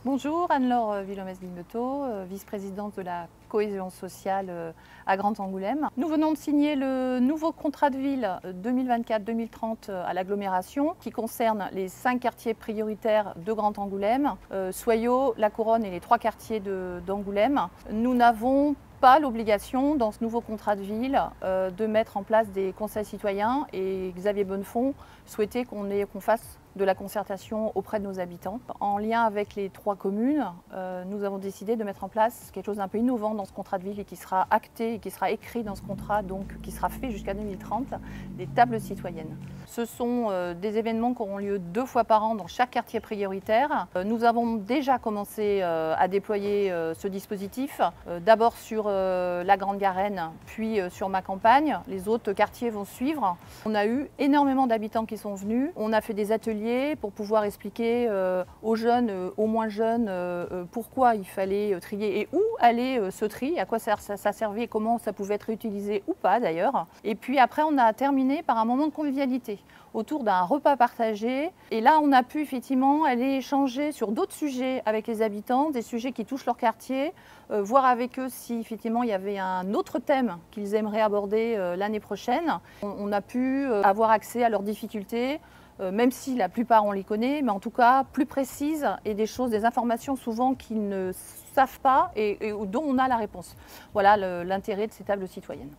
Bonjour, Anne-Laure Villomès-Guilnetot, vice-présidente de la cohésion sociale à Grand Angoulême. Nous venons de signer le nouveau contrat de ville 2024-2030 à l'agglomération qui concerne les 5 quartiers prioritaires de Grand Angoulême, Soyaux, La Couronne et les 3 quartiers d'Angoulême. Nous n'avons pas l'obligation dans ce nouveau contrat de ville de mettre en place des conseils citoyens et Xavier Bonnefond souhaitait qu'on fasse de la concertation auprès de nos habitants. En lien avec les 3 communes, nous avons décidé de mettre en place quelque chose d'un peu innovant dans ce contrat de ville et qui sera acté et qui sera écrit dans ce contrat, donc qui sera fait jusqu'à 2030, des tables citoyennes. Ce sont des événements qui auront lieu 2 fois par an dans chaque quartier prioritaire. Nous avons déjà commencé à déployer ce dispositif, d'abord sur la Grande Garenne, puis sur ma campagne. Les autres quartiers vont suivre. On a eu énormément d'habitants qui sont venus. On a fait des ateliers pour pouvoir expliquer aux jeunes, aux moins jeunes, pourquoi il fallait trier et où allait ce tri, à quoi ça servait et comment ça pouvait être réutilisé ou pas d'ailleurs. Et puis après, on a terminé par un moment de convivialité autour d'un repas partagé. Et là, on a pu effectivement aller échanger sur d'autres sujets avec les habitants, des sujets qui touchent leur quartier, voir avec eux si effectivement il y avait un autre thème qu'ils aimeraient aborder l'année prochaine. On a pu avoir accès à leurs difficultés, même si la plupart on les connaît, mais en tout cas plus précises et des informations souvent qu'ils ne savent pas et dont on a la réponse. Voilà l'intérêt de ces tables citoyennes.